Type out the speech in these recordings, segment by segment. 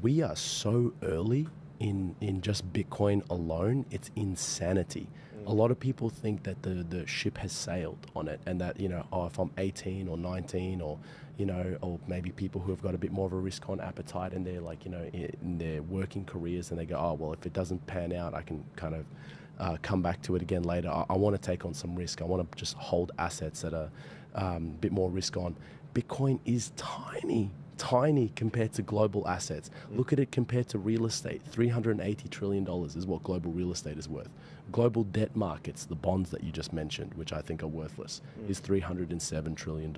We are so early in just Bitcoin alone. It's insanity. A lot of people think that the ship has sailed on it, and that, if I'm 18 or 19, or or maybe people who have got a bit more of a risk on appetite, and they're like, in their working careers, and they go, oh well, if it doesn't pan out, I can kind of come back to it again later. I want to take on some risk. I want to just hold assets that are a bit more risk on. Bitcoin is tiny compared to global assets. Look at it compared to real estate. $380 trillion is what global real estate is worth. Global debt markets, the bonds that you just mentioned, which I think are worthless, is $307 trillion.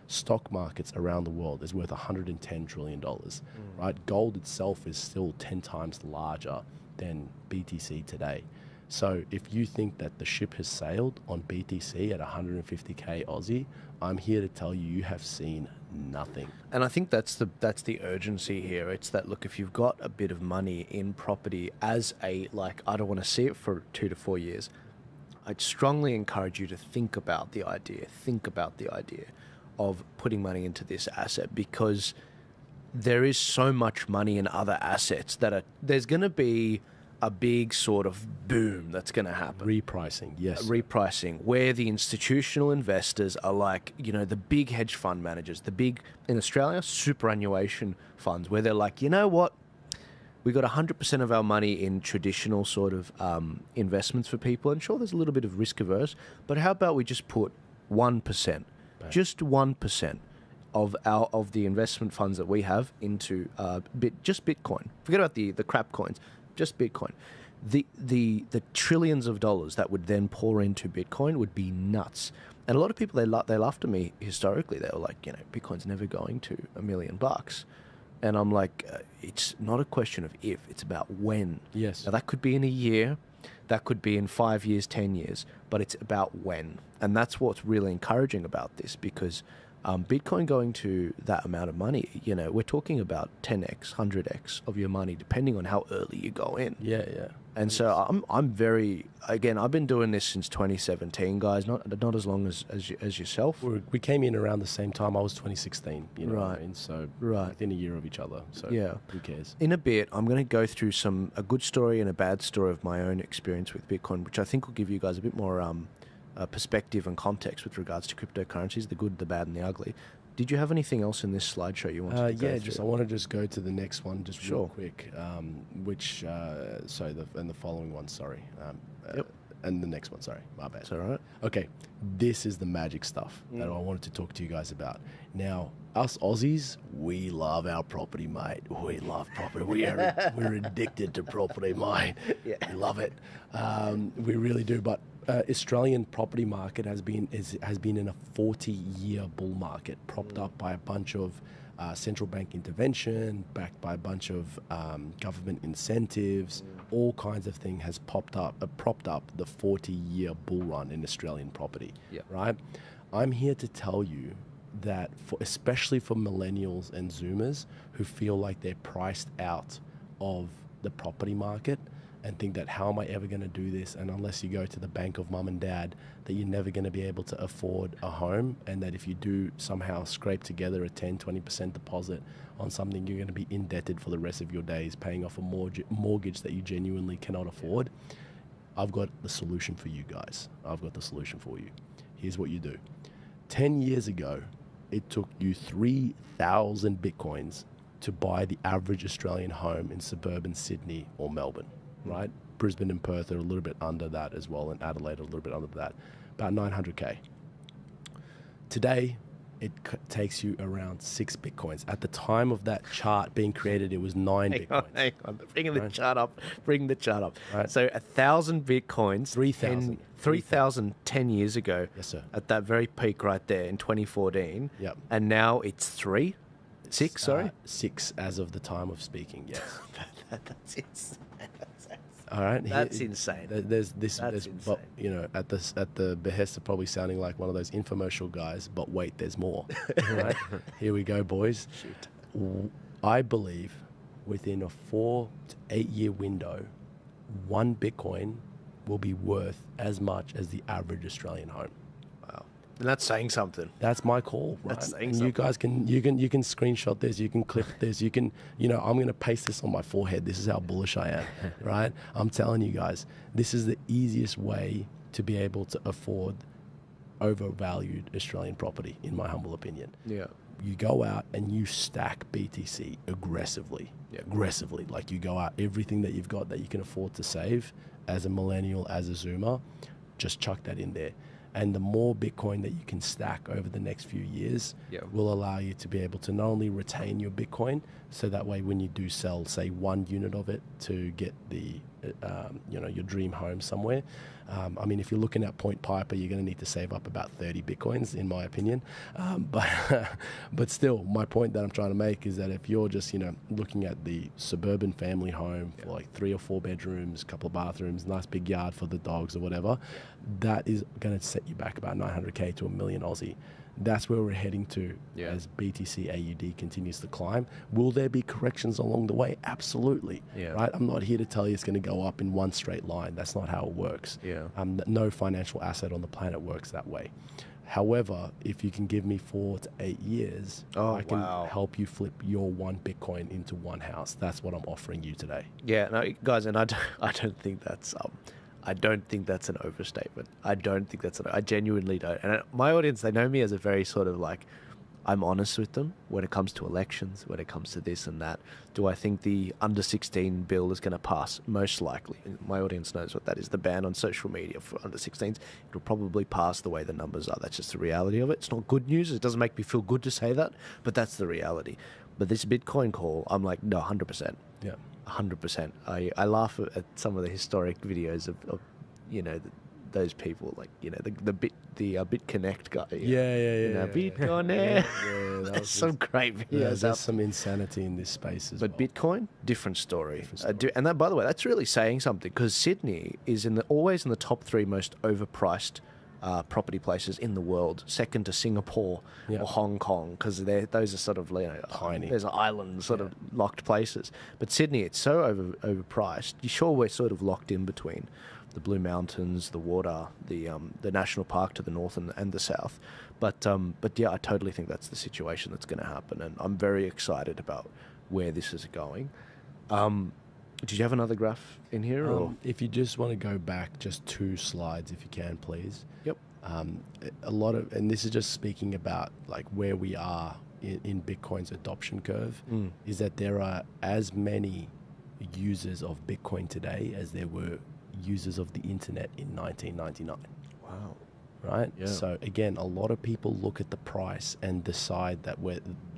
Stock markets around the world is worth $110 trillion, right? Gold itself is still 10 times larger than BTC today. So if you think that the ship has sailed on BTC at 150K Aussie, I'm here to tell you, you have seen nothing. And I think that's the urgency here. It's that, look, if you've got a bit of money in property as I don't want to see it for 2 to 4 years, I'd strongly encourage you to think about the idea of putting money into this asset, because there is so much money in other assets that there's going to be a big sort of boom that's going to happen. Repricing, yes. Repricing, where the institutional investors are like, the big hedge fund managers, the big, in Australia, superannuation funds, where they're like, you know what? We got 100% of our money in traditional sort of investments for people. And sure, there's a little bit of risk averse, but how about we just put 1%, just 1% of the investment funds that we have into just Bitcoin. Forget about the crap coins. Just Bitcoin. The trillions of dollars that would then pour into Bitcoin would be nuts. And a lot of people, they laughed at me historically. They were like, Bitcoin's never going to $1 million. And I'm like, it's not a question of if, it's about when. Yes. Now, that could be in a year, that could be in 5 years, 10 years, but it's about when. And that's what's really encouraging about this, because Bitcoin going to that amount of money, we're talking about 10x, 100x of your money, depending on how early you go in. Yeah. And so I'm very, again, I've been doing this since 2017, guys, not as long as yourself. We came in around the same time. I was 2016, right. what I mean? So right. within a year of each other. So yeah. Who cares? In a bit, I'm going to go through a good story and a bad story of my own experience with Bitcoin, which I think will give you guys a bit more perspective and context with regards to cryptocurrencies, the good, the bad, and the ugly. Did you have anything else in this slideshow you wanted to go through? I want to just go to the next one Sure. real quick, and the following one, sorry. Yep. And the next one, sorry, my bad. That's all right. Okay, this is the magic stuff that I wanted to talk to you guys about. Now, us Aussies, we love our property, mate. We love property. We're addicted to property, mate. Yeah. We love it. We really do, but Australian property market has been in a 40-year bull market, propped up by a bunch of central bank intervention, backed by a bunch of government incentives. All kinds of things has propped up the 40-year bull run in Australian property. Yeah. Right. I'm here to tell you that, especially for millennials and Zoomers who feel like they're priced out of the property market, and think that, how am I ever going to do this? And unless you go to the bank of mum and dad, that you're never going to be able to afford a home. And that if you do somehow scrape together a 10-20% deposit on something, you're going to be indebted for the rest of your days, paying off a mortgage that you genuinely cannot afford. I've got the solution for you guys. I've got the solution for you. Here's what you do. 10 years ago, it took you 3,000 Bitcoins to buy the average Australian home in suburban Sydney or Melbourne. Right? Brisbane and Perth are a little bit under that as well, and Adelaide a little bit under that, about 900K. Today, it takes you around 6 Bitcoins. At the time of that chart being created, it was 9 Bitcoins. Hang on. Bring the chart up. Right. So 1,000 Bitcoins. 3,000. 3,000 10 years ago. Yes, sir. At that very peak right there in 2014. Yep. And now it's 3? 6, sorry? 6 as of the time of speaking, yes. That's insane. All right, that's insane. There's this, insane. But, at the behest of probably sounding like one of those infomercial guys. But wait, there's more. Right, here we go, boys. Shoot. I believe within a 4 to 8 year window, 1 Bitcoin will be worth as much as the average Australian home. Wow. And that's saying something. That's my call, right? That's saying and something. you guys can screenshot this, you can clip this, you can, I'm going to paste this on my forehead. This is how bullish I am, right? I'm telling you guys, this is the easiest way to be able to afford overvalued Australian property, in my humble opinion. Yeah. You go out and you stack BTC aggressively. Yeah. Aggressively. Like you go out, everything that you've got that you can afford to save as a millennial, as a Zoomer, just chuck that in there. And the more Bitcoin that you can stack over the next few years will allow you to be able to not only retain your Bitcoin, so that way when you do sell, say, 1 unit of it to get the, your dream home somewhere. I mean, if you're looking at Point Piper, you're going to need to save up about 30 Bitcoins, in my opinion. But still, my point that I'm trying to make is that if you're just, looking at the suburban family home for like 3 or 4 bedrooms, couple of bathrooms, nice big yard for the dogs or whatever, that is going to set you back about 900K to $1 million Aussie. That's where we're heading to as BTC AUD continues to climb. Will there be corrections along the way? Absolutely. Right? I'm not here to tell you it's going to go up in one straight line. That's not how it works. No financial asset on the planet works that way. However, if you can give me 4 to 8 years, I can help you flip your 1 Bitcoin into 1 house. That's what I'm offering you today. Yeah, no, guys, and I don't think that's I don't think that's an overstatement. I genuinely don't. And my audience, they know me as a very sort of like, I'm honest with them when it comes to elections, when it comes to this and that. Do I think the under 16 bill is going to pass? Most likely. My audience knows what that is, the ban on social media for under 16s. It'll probably pass the way the numbers are. That's just the reality of it. It's not good news. It doesn't make me feel good to say that, but that's the reality. But this Bitcoin call, I'm like, no, 100%. Yeah. 100%. I laugh at some of the historic videos of those people, like the BitConnect guy. BitConnect. There's some great videos. There's some insanity in this space as well. But Bitcoin, different story. And that, by the way, that's really saying something, because Sydney is always in the top 3 most overpriced property places in the world, second to Singapore or Hong Kong, because those are sort of tiny. There's islands, sort of locked places. But Sydney, it's so overpriced. You sure we're sort of locked in between the Blue Mountains, the water, the national park to the north and the south. But yeah, I totally think that's the situation that's going to happen, and I'm very excited about where this is going. Did you have another graph in here? Or? If you just want to go back just 2 slides, if you can, please. Yep. A lot of, and this is just speaking about like where we are in Bitcoin's adoption curve, is that there are as many users of Bitcoin today as there were users of the internet in 1999. Wow. Right? Yeah. So again, a lot of people look at the price and decide that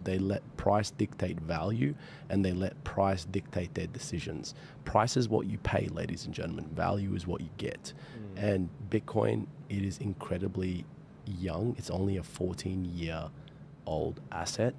they let price dictate value, and they let price dictate their decisions. Price is what you pay, ladies and gentlemen. Value is what you get. And Bitcoin, it is incredibly young. It's only a 14-year-old asset.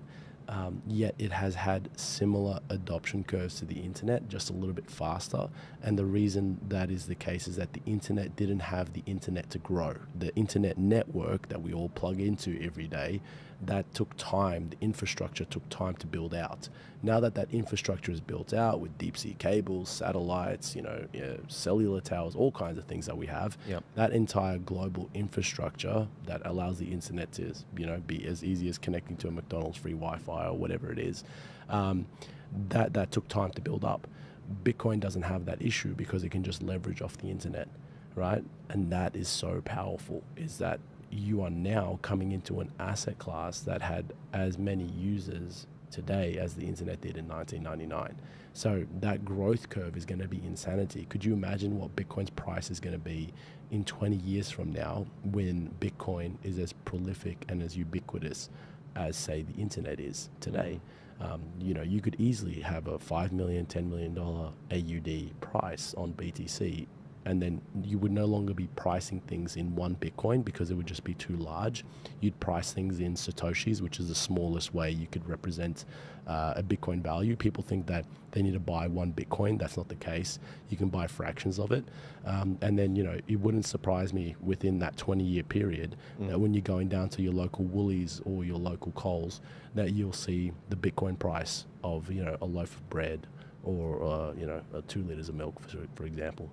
Yet it has had similar adoption curves to the internet, just a little bit faster. And the reason that is the case is that the internet didn't have the internet to grow. The internet network that we all plug into every day, that took time. The infrastructure took time to build out. Now that infrastructure is built out with deep sea cables, satellites, cellular towers, all kinds of things that we have, that entire global infrastructure that allows the internet to, be as easy as connecting to a McDonald's free Wi-Fi or whatever it is, that took time to build up. Bitcoin doesn't have that issue because it can just leverage off the internet, right? And that is so powerful, is that you are now coming into an asset class that had as many users today as the internet did in 1999. So that growth curve is going to be insanity. Could you imagine what Bitcoin's price is going to be in 20 years from now, when Bitcoin is as prolific and as ubiquitous as, say, the internet is today? You could easily have a $5 million, $10 million AUD price on BTC, and then you would no longer be pricing things in 1 Bitcoin because it would just be too large. You'd price things in Satoshis, which is the smallest way you could represent a Bitcoin value. People think that they need to buy 1 Bitcoin. That's not the case. You can buy fractions of it. And then, it wouldn't surprise me within that 20-year period that when you're going down to your local Woolies or your local Coles, that you'll see the Bitcoin price of, a loaf of bread or, 2 liters of milk, for example.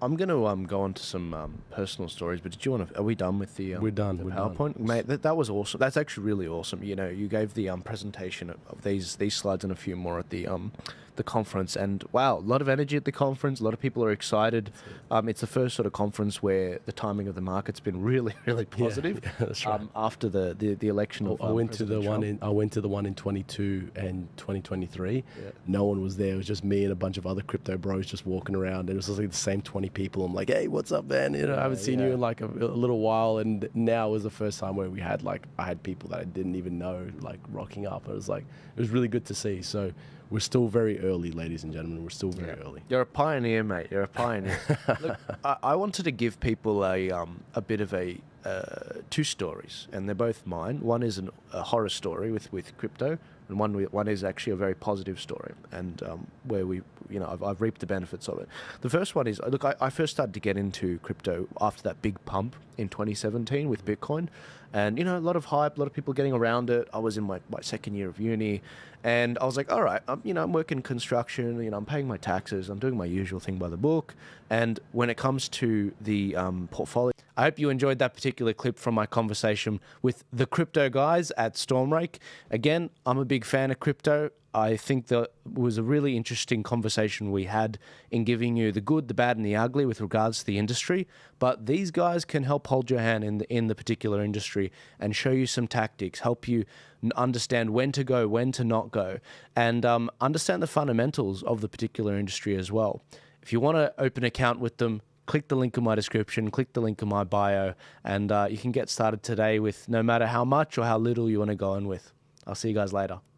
I'm going to go on to some personal stories, but did you want to? Are we done with the? We're done. The We're PowerPoint, done. mate. That was awesome. That's actually really awesome. You know, you gave the presentation of these slides and a few more at the conference, and wow, a lot of energy at the conference. A lot of people are excited. It's the first sort of conference where the timing of the market's been really, really positive. Yeah, that's right. After the election of I went to the President Trump. one in 22 and 2023. Yeah. No one was there. It was just me and a bunch of other crypto bros just walking around. And it was just like the same 20 people. I'm like, hey, what's up, man? You know, I haven't seen you in like a little while. And now was the first time where I had people that I didn't even know like rocking up. It was really good to see. So we're still very early, ladies and gentlemen. We're still very early. You're a pioneer, mate. You're a pioneer. Look, I wanted to give people a bit of two stories, and they're both mine. One is a horror story with crypto, and one is actually a very positive story, and where I've reaped the benefits of it. The first one is, look, I first started to get into crypto after that big pump in 2017 with Bitcoin, and a lot of hype, a lot of people getting around it. I was in my second year of uni, and I was like, all right, I'm working construction, I'm paying my taxes, I'm doing my usual thing by the book, and when it comes to the portfolio, I hope you enjoyed that particular clip from my conversation with the crypto guys at Stormrake. Again, I'm a big fan of crypto. I think that was a really interesting conversation we had in giving you the good, the bad, and the ugly with regards to the industry. But these guys can help hold your hand in the particular industry and show you some tactics, help you understand when to go, when to not go, and understand the fundamentals of the particular industry as well. If you want to open an account with them, click the link in my description, click the link in my bio, and you can get started today with no matter how much or how little you want to go in with. I'll see you guys later.